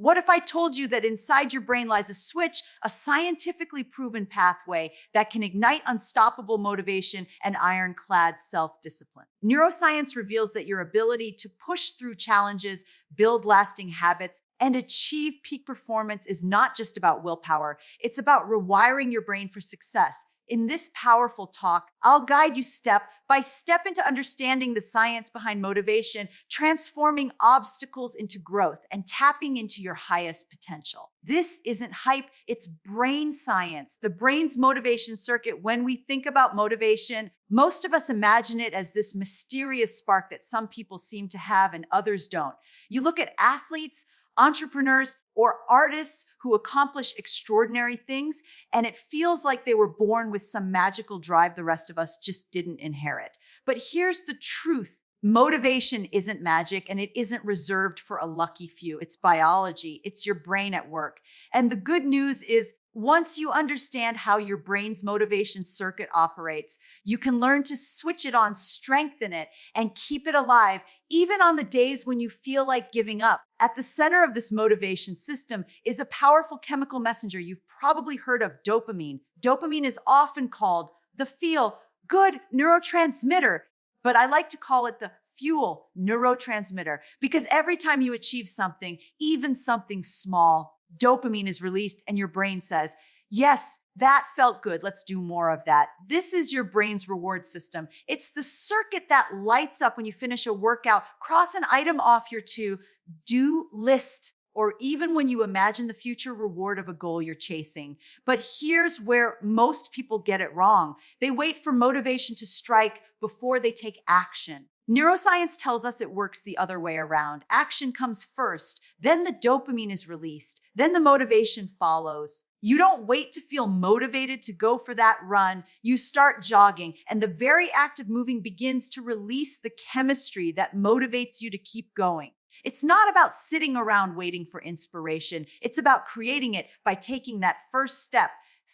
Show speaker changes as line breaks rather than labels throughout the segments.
What if I told you that inside your brain lies a switch, a scientifically proven pathway that can ignite unstoppable motivation and ironclad self-discipline? Neuroscience reveals that your ability to push through challenges, build lasting habits, and achieve peak performance is not just about willpower. It's about rewiring your brain for success. In this powerful talk, I'll guide you step by step into understanding the science behind motivation, transforming obstacles into growth, and tapping into your highest potential. This isn't hype, it's brain science, the brain's motivation circuit. When we think about motivation, most of us imagine it as this mysterious spark that some people seem to have and others don't. You look at athletes, entrepreneurs, or artists who accomplish extraordinary things, and it feels like they were born with some magical drive the rest of us just didn't inherit. But here's the truth. Motivation isn't magic, and it isn't reserved for a lucky few. It's biology. It's your brain at work. And the good news is, once you understand how your brain's motivation circuit operates, you can learn to switch it on, strengthen it, and keep it alive, even on the days when you feel like giving up. At the center of this motivation system is a powerful chemical messenger. You've probably heard of dopamine. Dopamine is often called the feel-good neurotransmitter, but I like to call it the fuel neurotransmitter, because every time you achieve something, even something small, dopamine is released and your brain says, yes, that felt good. Let's do more of that. This is your brain's reward system. It's the circuit that lights up when you finish a workout, cross an item off your to-do list, or even when you imagine the future reward of a goal you're chasing. But here's where most people get it wrong. They wait for motivation to strike before they take action. Neuroscience tells us it works the other way around. Action comes first, then the dopamine is released, then the motivation follows. You don't wait to feel motivated to go for that run. You start jogging, and the very act of moving begins to release the chemistry that motivates you to keep going. It's not about sitting around waiting for inspiration. It's about creating it by taking that first step.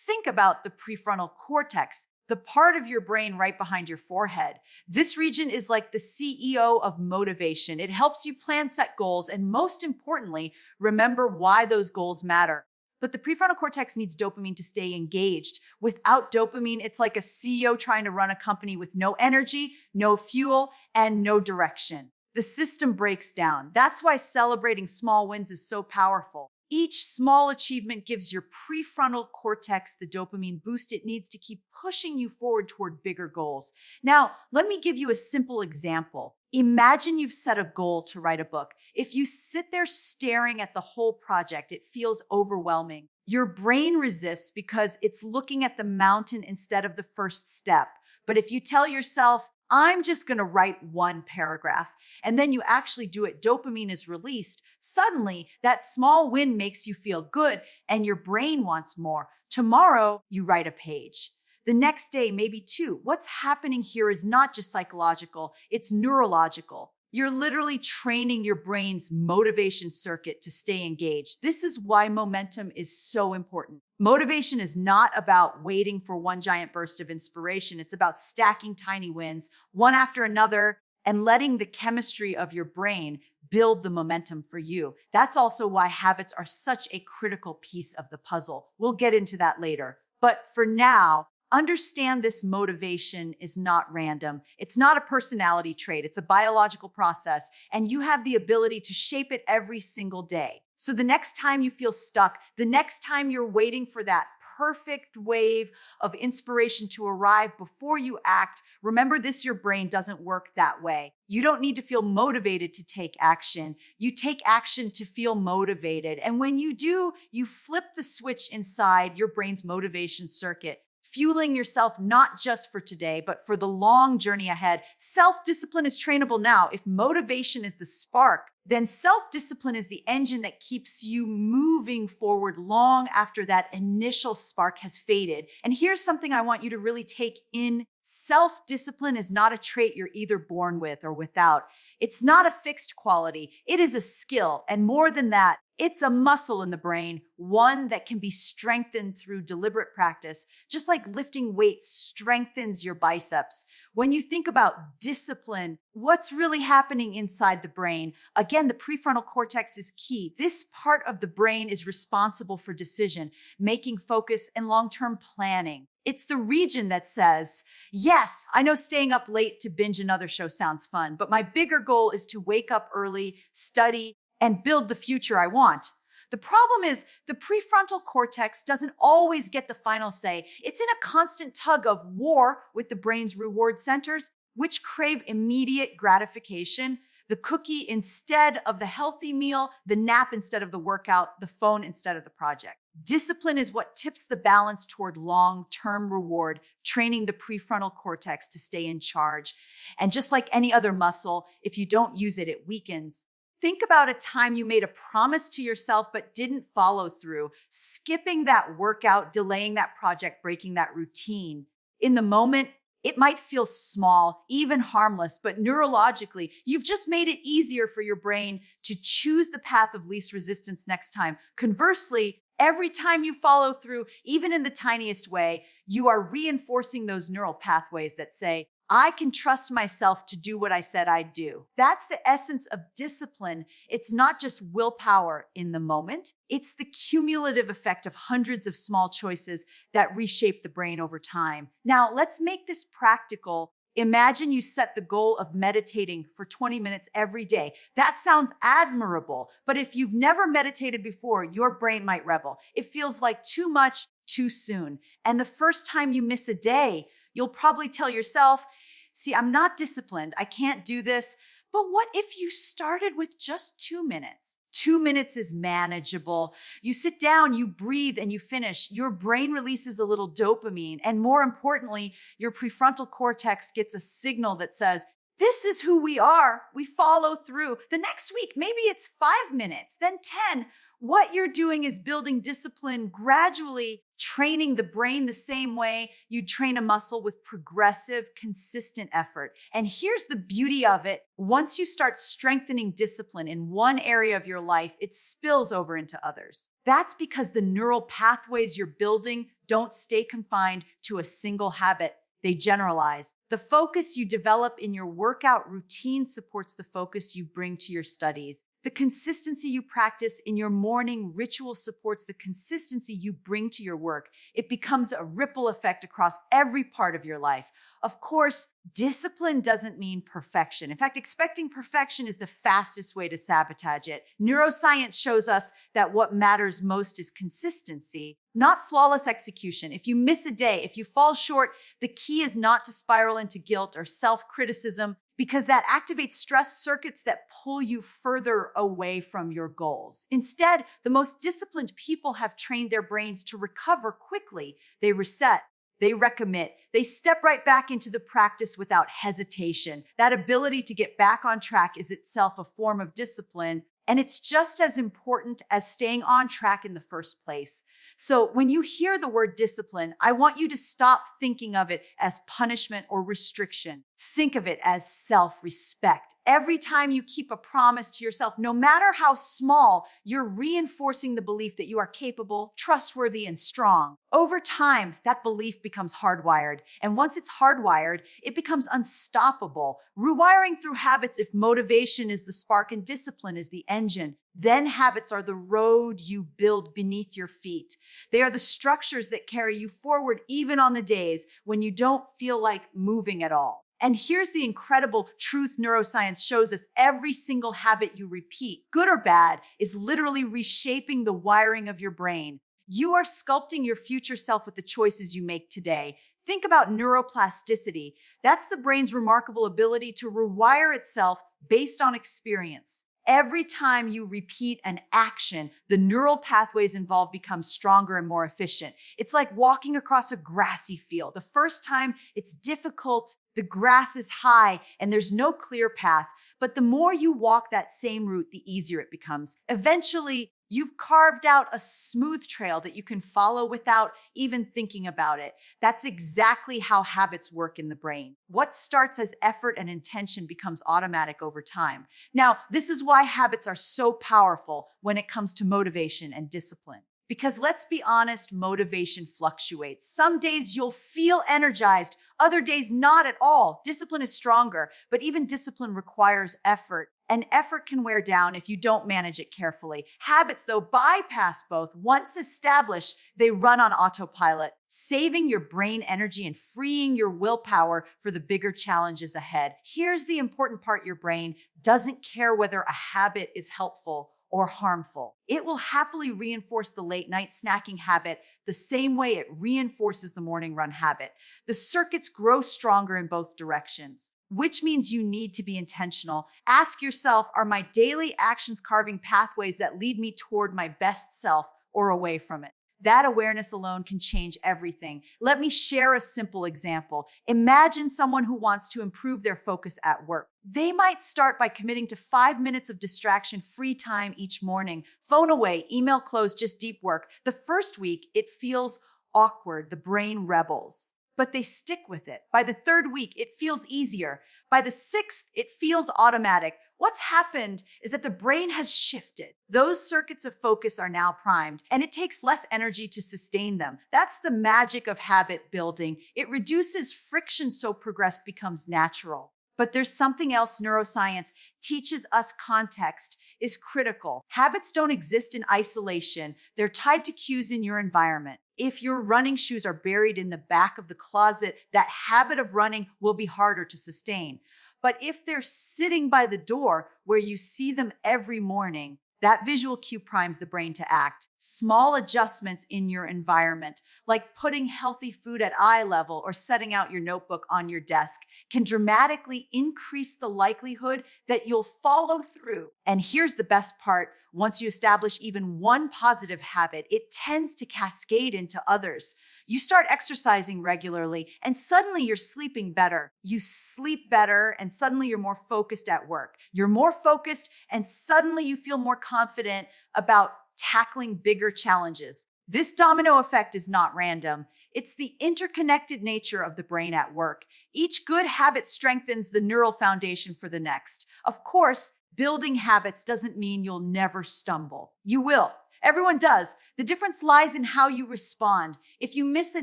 Think about the prefrontal cortex, the part of your brain right behind your forehead. This region is like the CEO of motivation. It helps you plan, set goals, and most importantly, remember why those goals matter. But the prefrontal cortex needs dopamine to stay engaged. Without dopamine, it's like a CEO trying to run a company with no energy, no fuel, and no direction. The system breaks down. That's why celebrating small wins is so powerful. Each small achievement gives your prefrontal cortex the dopamine boost it needs to keep pushing you forward toward bigger goals. Now, let me give you a simple example. Imagine you've set a goal to write a book. If you sit there staring at the whole project, it feels overwhelming. Your brain resists because it's looking at the mountain instead of the first step. But if you tell yourself, I'm just going to write one paragraph, and then you actually do it, dopamine is released. Suddenly, that small win makes you feel good, and your brain wants more. Tomorrow, you write a page. The next day, maybe two. What's happening here is not just psychological, it's neurological. You're literally training your brain's motivation circuit to stay engaged. This is why momentum is so important. Motivation is not about waiting for one giant burst of inspiration. It's about stacking tiny wins, one after another, and letting the chemistry of your brain build the momentum for you. That's also why habits are such a critical piece of the puzzle. We'll get into that later. But for now, understand this motivation is not random. It's not a personality trait. It's a biological process, and you have the ability to shape it every single day. So the next time you feel stuck, the next time you're waiting for that perfect wave of inspiration to arrive before you act, remember this, your brain doesn't work that way. You don't need to feel motivated to take action. You take action to feel motivated. And when you do, you flip the switch inside your brain's motivation circuit, fueling yourself not just for today, but for the long journey ahead. Self-discipline is trainable now. If motivation is the spark, then self-discipline is the engine that keeps you moving forward long after that initial spark has faded. And here's something I want you to really take in. Self-discipline is not a trait you're either born with or without. It's not a fixed quality. It is a skill. And more than that, It's a muscle in the brain, one that can be strengthened through deliberate practice, just like lifting weights strengthens your biceps. When you think about discipline, what's really happening inside the brain? Again, the prefrontal cortex is key. This part of the brain is responsible for decision making, focus, and long-term planning. It's the region that says, yes, I know staying up late to binge another show sounds fun, but my bigger goal is to wake up early, study, and build the future I want. The problem is the prefrontal cortex doesn't always get the final say. It's in a constant tug of war with the brain's reward centers, which crave immediate gratification. The cookie instead of the healthy meal, the nap instead of the workout, the phone instead of the project. Discipline is what tips the balance toward long-term reward, training the prefrontal cortex to stay in charge. And just like any other muscle, if you don't use it, it weakens. Think about a time you made a promise to yourself but didn't follow through, skipping that workout, delaying that project, breaking that routine. In the moment, it might feel small, even harmless, but neurologically, you've just made it easier for your brain to choose the path of least resistance next time. Conversely, every time you follow through, even in the tiniest way, you are reinforcing those neural pathways that say, I can trust myself to do what I said I'd do. That's the essence of discipline. It's not just willpower in the moment. It's the cumulative effect of hundreds of small choices that reshape the brain over time. Now, let's make this practical. Imagine you set the goal of meditating for 20 minutes every day. That sounds admirable, but if you've never meditated before, your brain might rebel. It feels like too much, too soon. And the first time you miss a day, you'll probably tell yourself, see, I'm not disciplined. I can't do this. But what if you started with just 2 minutes? 2 minutes is manageable. You sit down, you breathe, and you finish. Your brain releases a little dopamine. And more importantly, your prefrontal cortex gets a signal that says, this is who we are. We follow through. The next week, maybe it's 5 minutes, then 10. What you're doing is building discipline, gradually training the brain the same way you train a muscle with progressive, consistent effort. And here's the beauty of it. Once you start strengthening discipline in one area of your life, it spills over into others. That's because the neural pathways you're building don't stay confined to a single habit. They generalize. The focus you develop in your workout routine supports the focus you bring to your studies. The consistency you practice in your morning ritual supports the consistency you bring to your work. It becomes a ripple effect across every part of your life. Of course, discipline doesn't mean perfection. In fact, expecting perfection is the fastest way to sabotage it. Neuroscience shows us that what matters most is consistency, not flawless execution. If you miss a day, if you fall short, the key is not to spiral into guilt or self-criticism, because that activates stress circuits that pull you further away from your goals. Instead, the most disciplined people have trained their brains to recover quickly. They reset, they recommit, they step right back into the practice without hesitation. That ability to get back on track is itself a form of discipline. And it's just as important as staying on track in the first place. So when you hear the word discipline, I want you to stop thinking of it as punishment or restriction. Think of it as self-respect. Every time you keep a promise to yourself, no matter how small, you're reinforcing the belief that you are capable, trustworthy, and strong. Over time, that belief becomes hardwired. And once it's hardwired, it becomes unstoppable. Rewiring through habits, if motivation is the spark and discipline is the engine, then habits are the road you build beneath your feet. They are the structures that carry you forward even on the days when you don't feel like moving at all. And here's the incredible truth neuroscience shows us: every single habit you repeat, good or bad, is literally reshaping the wiring of your brain. You are sculpting your future self with the choices you make today. Think about neuroplasticity. That's the brain's remarkable ability to rewire itself based on experience. Every time you repeat an action, the neural pathways involved become stronger and more efficient. It's like walking across a grassy field. The first time it's difficult, the grass is high, and there's no clear path. But the more you walk that same route, the easier it becomes. Eventually, You've carved out a smooth trail that you can follow without even thinking about it. That's exactly how habits work in the brain. What starts as effort and intention becomes automatic over time. Now, this is why habits are so powerful when it comes to motivation and discipline. Because let's be honest, motivation fluctuates. Some days you'll feel energized, other days not at all. Discipline is stronger, but even discipline requires effort. And effort can wear down if you don't manage it carefully. Habits, though, bypass both. Once established, they run on autopilot, saving your brain energy and freeing your willpower for the bigger challenges ahead. Here's the important part: your brain doesn't care whether a habit is helpful or harmful. It will happily reinforce the late night snacking habit the same way it reinforces the morning run habit. The circuits grow stronger in both directions, which means you need to be intentional. Ask yourself, are my daily actions carving pathways that lead me toward my best self or away from it? That awareness alone can change everything. Let me share a simple example. Imagine someone who wants to improve their focus at work. They might start by committing to 5 minutes of distraction-free time each morning. Phone away, email closed, just deep work. The first week, it feels awkward. The brain rebels, but they stick with it. By the third week, it feels easier. By the sixth, it feels automatic. What's happened is that the brain has shifted. Those circuits of focus are now primed, and it takes less energy to sustain them. That's the magic of habit building. It reduces friction so progress becomes natural. But there's something else neuroscience teaches us: context is critical. Habits don't exist in isolation. They're tied to cues in your environment. If your running shoes are buried in the back of the closet, that habit of running will be harder to sustain. But if they're sitting by the door where you see them every morning, that visual cue primes the brain to act. Small adjustments in your environment, like putting healthy food at eye level or setting out your notebook on your desk, can dramatically increase the likelihood that you'll follow through. And here's the best part: once you establish even one positive habit, it tends to cascade into others. You start exercising regularly, and suddenly you're sleeping better. You sleep better, and suddenly you're more focused at work. You're more focused, and suddenly you feel more confident about tackling bigger challenges. This domino effect is not random. It's the interconnected nature of the brain at work. Each good habit strengthens the neural foundation for the next. Of course, building habits doesn't mean you'll never stumble. You will. Everyone does. The difference lies in how you respond. If you miss a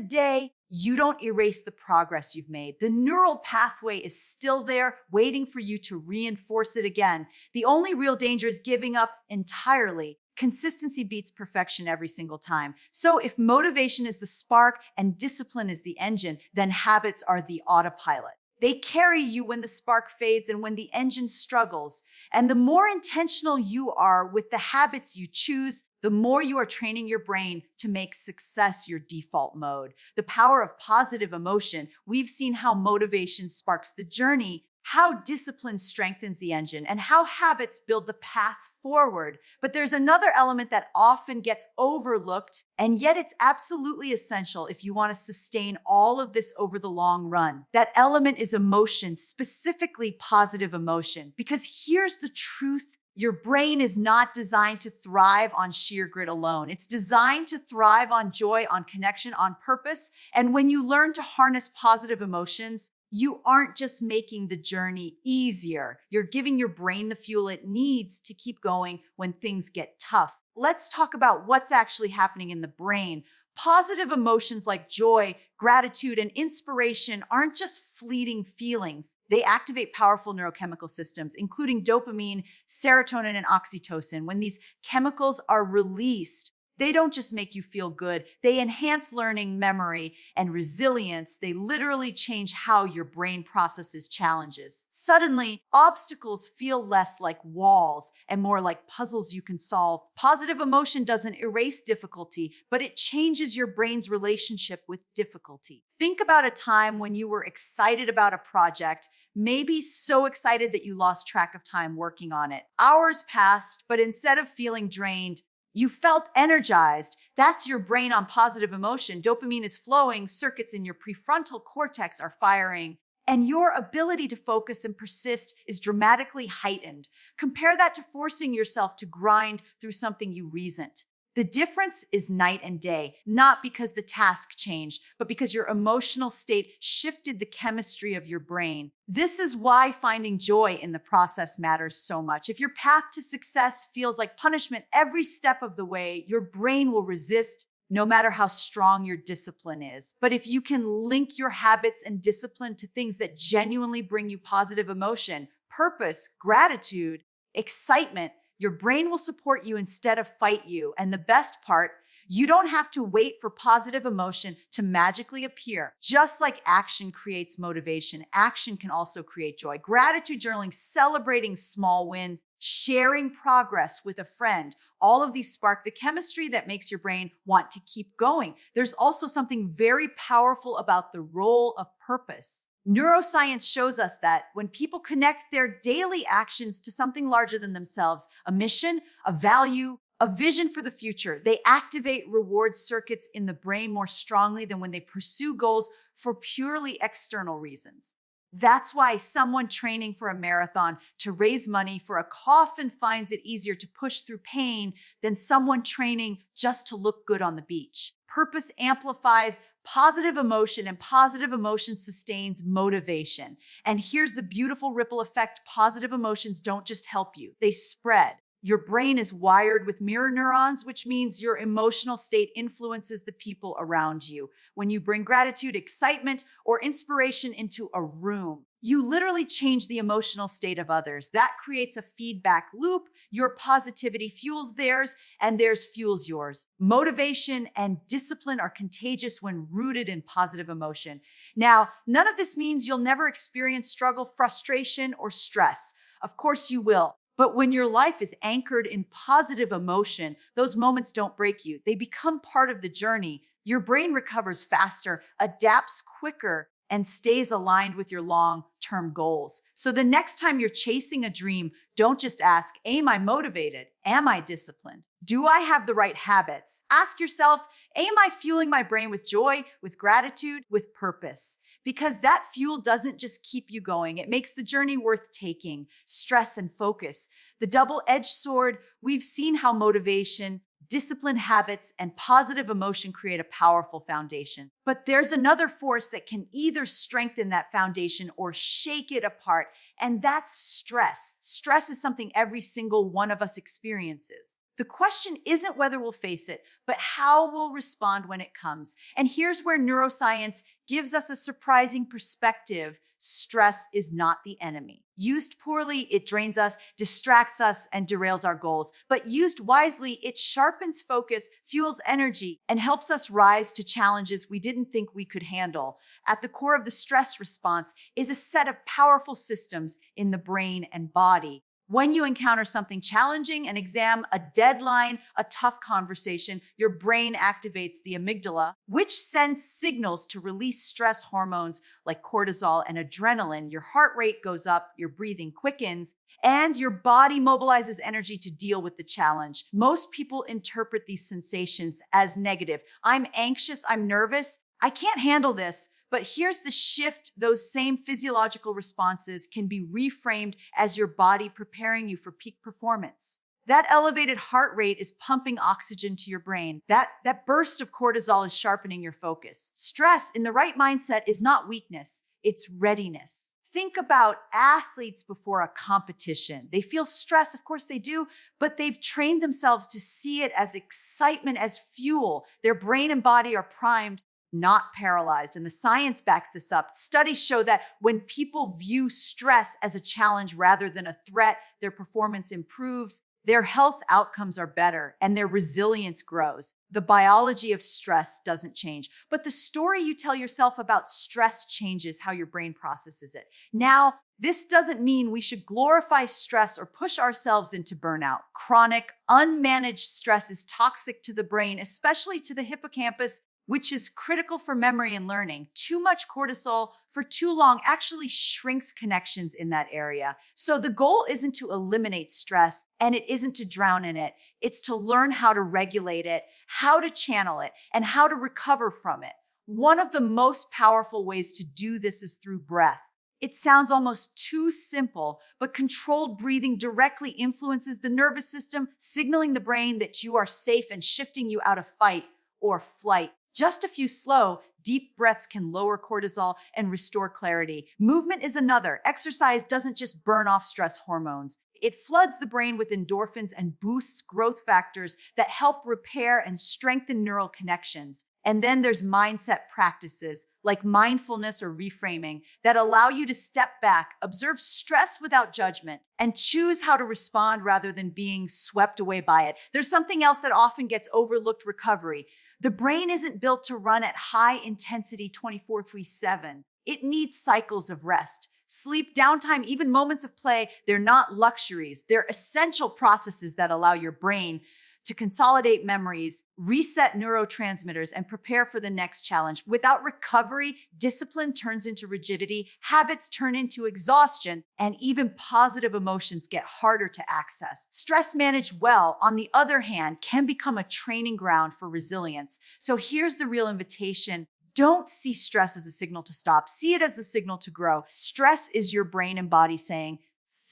day, you don't erase the progress you've made. The neural pathway is still there, waiting for you to reinforce it again. The only real danger is giving up entirely. Consistency beats perfection every single time. So if motivation is the spark and discipline is the engine, then habits are the autopilot. They carry you when the spark fades and when the engine struggles. And the more intentional you are with the habits you choose, the more you are training your brain to make success your default mode. The power of positive emotion. We've seen how motivation sparks the journey, how discipline strengthens the engine, and how habits build the path forward. But there's another element that often gets overlooked, and yet it's absolutely essential if you want to sustain all of this over the long run. That element is emotion, specifically positive emotion. Because here's the truth: your brain is not designed to thrive on sheer grit alone. It's designed to thrive on joy, on connection, on purpose. And when you learn to harness positive emotions, you aren't just making the journey easier. You're giving your brain the fuel it needs to keep going when things get tough. Let's talk about what's actually happening in the brain. Positive emotions like joy, gratitude, and inspiration aren't just fleeting feelings. They activate powerful neurochemical systems, including dopamine, serotonin, and oxytocin. When these chemicals are released, they don't just make you feel good. They enhance learning, memory, and resilience. They literally change how your brain processes challenges. Suddenly, obstacles feel less like walls and more like puzzles you can solve. Positive emotion doesn't erase difficulty, but it changes your brain's relationship with difficulty. Think about a time when you were excited about a project, maybe so excited that you lost track of time working on it. Hours passed, but instead of feeling drained, you felt energized. That's your brain on positive emotion. Dopamine is flowing, circuits in your prefrontal cortex are firing, and your ability to focus and persist is dramatically heightened. Compare that to forcing yourself to grind through something you resent. The difference is night and day, not because the task changed, but because your emotional state shifted the chemistry of your brain. This is why finding joy in the process matters so much. If your path to success feels like punishment every step of the way, your brain will resist no matter how strong your discipline is. But if you can link your habits and discipline to things that genuinely bring you positive emotion, purpose, gratitude, excitement, your brain will support you instead of fight you. And the best part, you don't have to wait for positive emotion to magically appear. Just like action creates motivation, action can also create joy. Gratitude journaling, celebrating small wins, sharing progress with a friend, all of these spark the chemistry that makes your brain want to keep going. There's also something very powerful about the role of purpose. Neuroscience shows us that when people connect their daily actions to something larger than themselves, a mission, a value, a vision for the future, they activate reward circuits in the brain more strongly than when they pursue goals for purely external reasons. That's why someone training for a marathon to raise money for a coffin finds it easier to push through pain than someone training just to look good on the beach. Purpose amplifies positive emotion, and positive emotion sustains motivation. And here's the beautiful ripple effect. Positive emotions don't just help you, they spread. Your brain is wired with mirror neurons, which means your emotional state influences the people around you. When you bring gratitude, excitement, or inspiration into a room, you literally change the emotional state of others. That creates a feedback loop. Your positivity fuels theirs, and theirs fuels yours. Motivation and discipline are contagious when rooted in positive emotion. Now, none of this means you'll never experience struggle, frustration, or stress. Of course you will. But when your life is anchored in positive emotion, those moments don't break you. They become part of the journey. Your brain recovers faster, adapts quicker, and stays aligned with your long-term goals. So the next time you're chasing a dream, don't just ask, am I motivated? Am I disciplined? Do I have the right habits? Ask yourself, am I fueling my brain with joy, with gratitude, with purpose? Because that fuel doesn't just keep you going. It makes the journey worth taking. Stress and focus. The double-edged sword, we've seen how motivation, disciplined habits, and positive emotion create a powerful foundation. But there's another force that can either strengthen that foundation or shake it apart, and that's stress. Stress is something every single one of us experiences. The question isn't whether we'll face it, but how we'll respond when it comes. And here's where neuroscience gives us a surprising perspective. Stress is not the enemy. Used poorly, it drains us, distracts us, and derails our goals. But used wisely, it sharpens focus, fuels energy, and helps us rise to challenges we didn't think we could handle. At the core of the stress response is a set of powerful systems in the brain and body. When you encounter something challenging, an exam, a deadline, a tough conversation, your brain activates the amygdala, which sends signals to release stress hormones like cortisol and adrenaline. Your heart rate goes up, your breathing quickens, and your body mobilizes energy to deal with the challenge. Most people interpret these sensations as negative. I'm anxious, I'm nervous, I can't handle this. But here's the shift. Those same physiological responses can be reframed as your body preparing you for peak performance. That elevated heart rate is pumping oxygen to your brain. That burst of cortisol is sharpening your focus. Stress in the right mindset is not weakness, it's readiness. Think about athletes before a competition. They feel stress, of course they do, but they've trained themselves to see it as excitement, as fuel. Their brain and body are primed, not paralyzed. And the science backs this up. Studies show that when people view stress as a challenge rather than a threat, their performance improves, their health outcomes are better, and their resilience grows. The biology of stress doesn't change, but the story you tell yourself about stress changes how your brain processes it. Now, this doesn't mean we should glorify stress or push ourselves into burnout. Chronic, unmanaged stress is toxic to the brain, especially to the hippocampus, which is critical for memory and learning. Too much cortisol for too long actually shrinks connections in that area. So the goal isn't to eliminate stress, and it isn't to drown in it. It's to learn how to regulate it, how to channel it, and how to recover from it. One of the most powerful ways to do this is through breath. It sounds almost too simple, but controlled breathing directly influences the nervous system, signaling the brain that you are safe and shifting you out of fight or flight. Just a few slow, deep breaths can lower cortisol and restore clarity. Movement is another. Exercise doesn't just burn off stress hormones. It floods the brain with endorphins and boosts growth factors that help repair and strengthen neural connections. And then there's mindset practices like mindfulness or reframing that allow you to step back, observe stress without judgment, and choose how to respond rather than being swept away by it. There's something else that often gets overlooked: recovery. The brain isn't built to run at high intensity 24/7. It needs cycles of rest. Sleep, downtime, even moments of play, they're not luxuries. They're essential processes that allow your brain to consolidate memories, reset neurotransmitters, and prepare for the next challenge. Without recovery, discipline turns into rigidity, habits turn into exhaustion, and even positive emotions get harder to access. Stress managed well, on the other hand, can become a training ground for resilience. So here's the real invitation. Don't see stress as a signal to stop. See it as the signal to grow. Stress is your brain and body saying,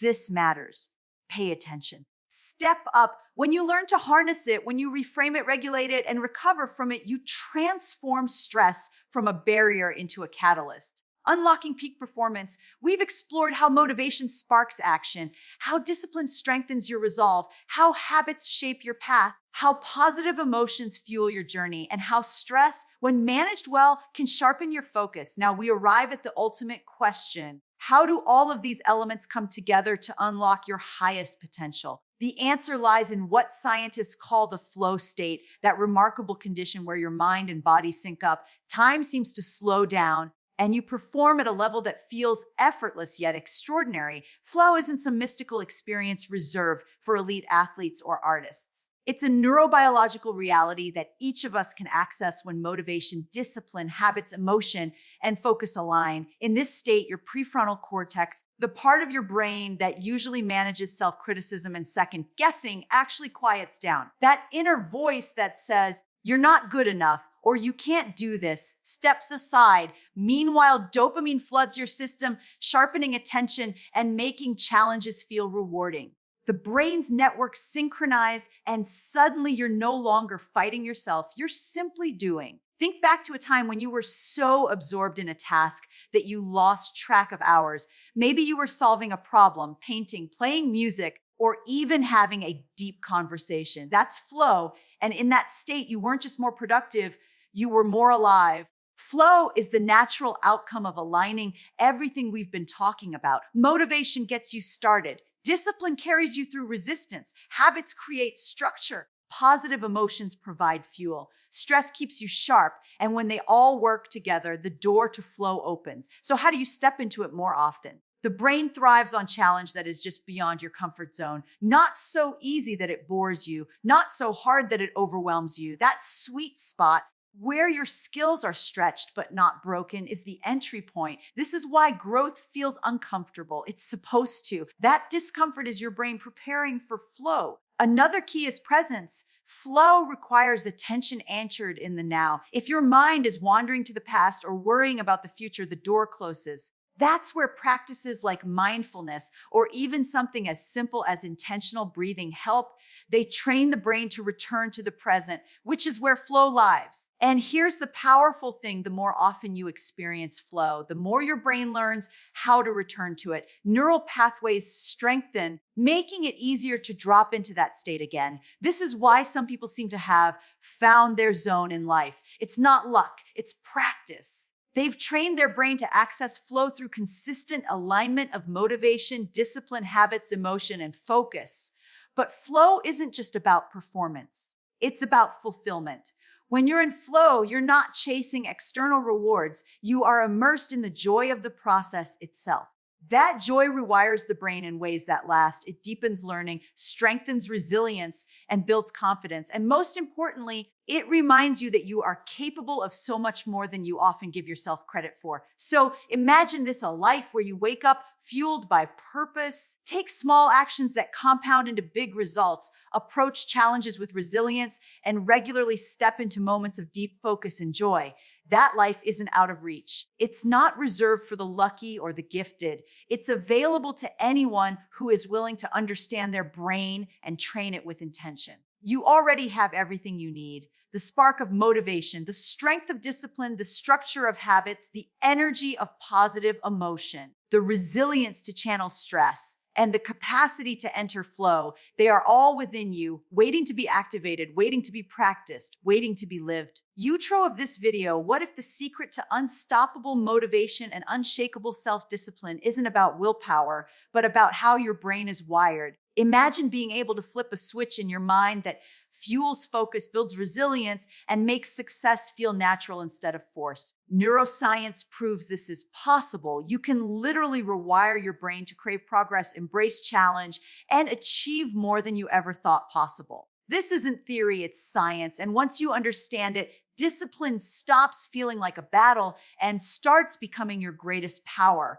this matters. Pay attention. Step up. When you learn to harness it, when you reframe it, regulate it, and recover from it, you transform stress from a barrier into a catalyst. Unlocking peak performance, we've explored how motivation sparks action, how discipline strengthens your resolve, how habits shape your path, how positive emotions fuel your journey, and how stress, when managed well, can sharpen your focus. Now we arrive at the ultimate question. How do all of these elements come together to unlock your highest potential? The answer lies in what scientists call the flow state, that remarkable condition where your mind and body sync up, time seems to slow down, and you perform at a level that feels effortless yet extraordinary. Flow isn't some mystical experience reserved for elite athletes or artists. It's a neurobiological reality that each of us can access when motivation, discipline, habits, emotion, and focus align. In this state, your prefrontal cortex, the part of your brain that usually manages self-criticism and second-guessing, actually quiets down. That inner voice that says, you're not good enough, or you can't do this, steps aside. Meanwhile, dopamine floods your system, sharpening attention and making challenges feel rewarding. The brain's networks synchronize, and suddenly you're no longer fighting yourself. You're simply doing. Think back to a time when you were so absorbed in a task that you lost track of hours. Maybe you were solving a problem, painting, playing music, or even having a deep conversation. That's flow. And in that state, you weren't just more productive, you were more alive. Flow is the natural outcome of aligning everything we've been talking about. Motivation gets you started. Discipline carries you through resistance. Habits create structure. Positive emotions provide fuel. Stress keeps you sharp. And when they all work together, the door to flow opens. So how do you step into it more often? The brain thrives on challenge that is just beyond your comfort zone. Not so easy that it bores you. Not so hard that it overwhelms you. That sweet spot where your skills are stretched but not broken is the entry point. This is why growth feels uncomfortable. It's supposed to. That discomfort is your brain preparing for flow. Another key is presence. Flow requires attention anchored in the now. If your mind is wandering to the past or worrying about the future, the door closes. That's where practices like mindfulness or even something as simple as intentional breathing help. They train the brain to return to the present, which is where flow lives. And here's the powerful thing: the more often you experience flow, the more your brain learns how to return to it. Neural pathways strengthen, making it easier to drop into that state again. This is why some people seem to have found their zone in life. It's not luck, it's practice. They've trained their brain to access flow through consistent alignment of motivation, discipline, habits, emotion, and focus. But flow isn't just about performance. It's about fulfillment. When you're in flow, you're not chasing external rewards. You are immersed in the joy of the process itself. That joy rewires the brain in ways that last. It deepens learning, strengthens resilience, and builds confidence. And most importantly, it reminds you that you are capable of so much more than you often give yourself credit for. So imagine this: a life where you wake up fueled by purpose, take small actions that compound into big results, approach challenges with resilience, and regularly step into moments of deep focus and joy. that life isn't out of reach. It's not reserved for the lucky or the gifted. It's available to anyone who is willing to understand their brain and train it with intention. You already have everything you need: the spark of motivation, the strength of discipline, the structure of habits, the energy of positive emotion, the resilience to channel stress, and the capacity to enter flow. They are all within you, waiting to be activated, waiting to be practiced, waiting to be lived. Outro of this video: what if the secret to unstoppable motivation and unshakable self-discipline isn't about willpower, but about how your brain is wired? Imagine being able to flip a switch in your mind that fuels focus, builds resilience, and makes success feel natural instead of forced. Neuroscience proves this is possible. You can literally rewire your brain to crave progress, embrace challenge, and achieve more than you ever thought possible. This isn't theory, it's science. And once you understand it, discipline stops feeling like a battle and starts becoming your greatest power.